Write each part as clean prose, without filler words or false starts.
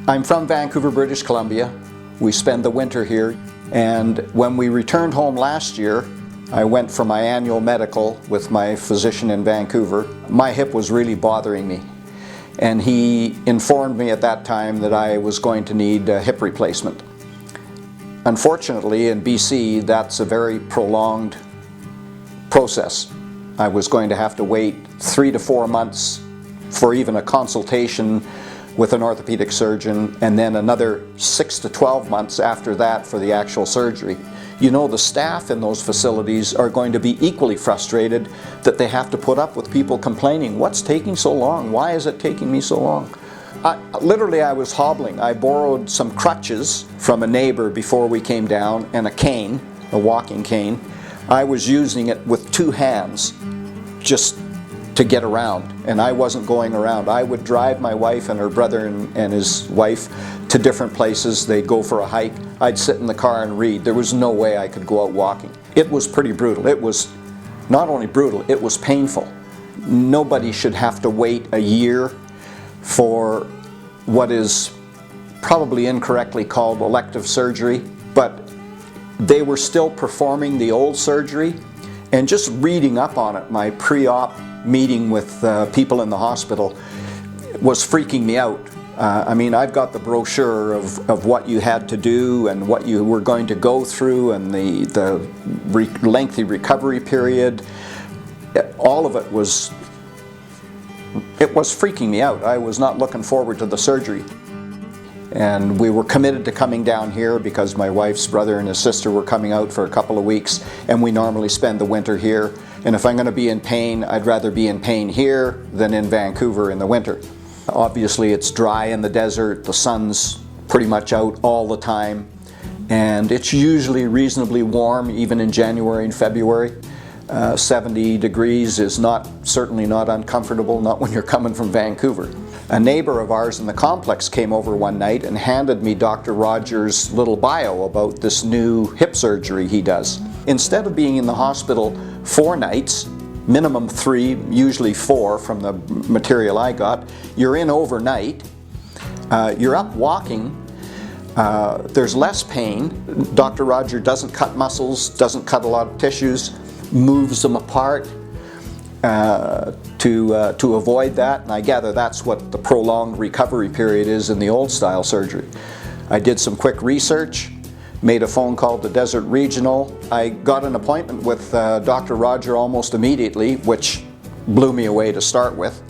I'm from Vancouver, British Columbia. We spend the winter here, and when we returned home last year, I went for my annual medical with my physician in Vancouver. My hip was really bothering me, and he informed me at that time that I was going to need a hip replacement. Unfortunately, in BC, that's a very prolonged process. I was going to have to wait 3 to 4 months for even a consultation with an orthopedic surgeon, and then another 6 to 12 months after that for the actual surgery. You know, the staff in those facilities are going to be equally frustrated that they have to put up with people complaining, "What's taking so long? Why is it taking me so long?" Literally, I was hobbling. I borrowed some crutches from a neighbor before we came down, and a cane, a walking cane. I was using it with 2 hands just to get around, and I wasn't going around. I would drive my wife and her brother and his wife to different places. They'd go for a hike. I'd sit in the car and read. There was no way I could go out walking. It was pretty brutal. It was not only brutal, it was painful. Nobody should have to wait a year for what is probably incorrectly called elective surgery, but they were still performing the old surgery, and just reading up on it, my pre-op meeting with people in the hospital was freaking me out. I mean, I've got the brochure of what you had to do and what you were going to go through, and the lengthy recovery period. All of it was freaking me out. I was not looking forward to the surgery. And we were committed to coming down here because my wife's brother and his sister were coming out for a couple of weeks, and we normally spend the winter here. And if I'm going to be in pain, I'd rather be in pain here than in Vancouver in the winter. Obviously, it's dry in the desert, the sun's pretty much out all the time, and it's usually reasonably warm even in January and February. 70 degrees is certainly not uncomfortable, not when you're coming from Vancouver. A neighbor of ours in the complex came over one night and handed me Dr. Rogers' little bio about this new hip surgery he does. Instead of being in the hospital 4 nights, minimum 3, usually 4 from the material I got, you're in overnight, you're up walking, there's less pain. Dr. Roger doesn't cut muscles, doesn't cut a lot of tissues, moves them apart to avoid that, and I gather that's what the prolonged recovery period is in the old style surgery. I did some quick research, made a phone call to Desert Regional. I got an appointment with Dr. Roger almost immediately, which blew me away to start with,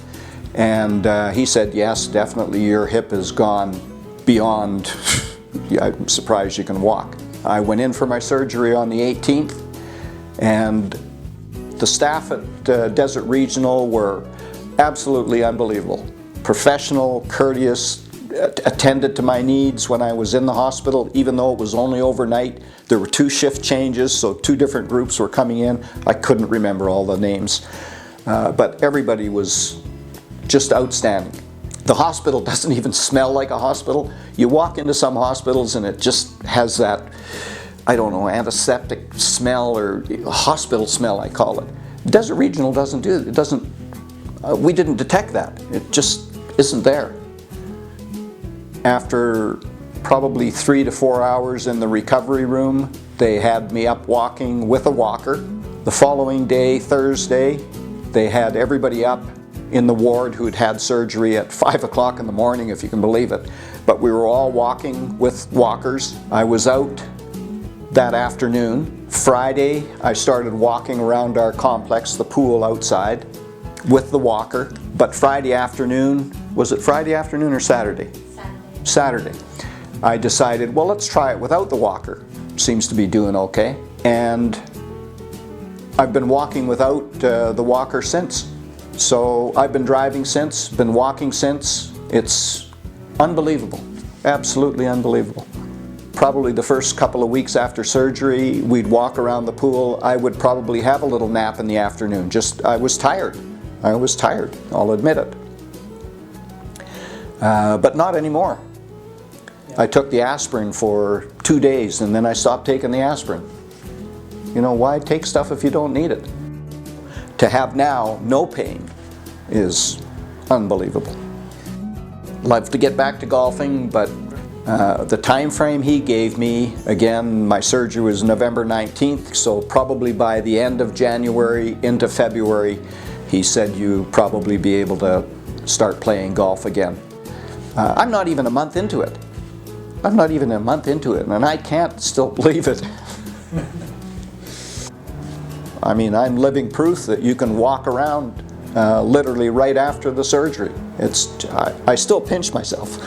and he said, "Yes, definitely your hip has gone beyond, I'm surprised you can walk." I went in for my surgery on the 18th, and the staff at Desert Regional were absolutely unbelievable. Professional, courteous, attended to my needs when I was in the hospital, even though it was only overnight. There were 2 shift changes, so 2 different groups were coming in. I couldn't remember all the names, but everybody was just outstanding. The hospital doesn't even smell like a hospital. You walk into some hospitals and it just has that, I don't know, antiseptic smell, or hospital smell, I call it. Desert Regional doesn't do it. It doesn't, we didn't detect that. It just isn't there. After probably 3 to 4 hours in the recovery room, they had me up walking with a walker. The following day, Thursday, they had everybody up in the ward who had had surgery at 5 o'clock in the morning, if you can believe it. But we were all walking with walkers. I was out that afternoon. Friday, I started walking around our complex, the pool outside, with the walker. But Friday afternoon, was it Friday afternoon or Saturday? Saturday. I decided, well, let's try it without the walker. Seems to be doing okay. And I've been walking without the walker since. So I've been driving since, been walking since. It's unbelievable, absolutely unbelievable. Probably the first couple of weeks after surgery, we'd walk around the pool. I would probably have a little nap in the afternoon. I was tired. I was tired, I'll admit it. But not anymore. I took the aspirin for 2 days and then I stopped taking the aspirin. You know, why take stuff if you don't need it? To have now no pain is unbelievable. love to get back to golfing, but the time frame he gave me, again, my surgery was November 19th, so probably by the end of January into February, he said you probably be able to start playing golf again. I'm not even a month into it. I'm not even a month into it, and I can't still believe it. I mean, I'm living proof that you can walk around literally right after the surgery. I still pinch myself.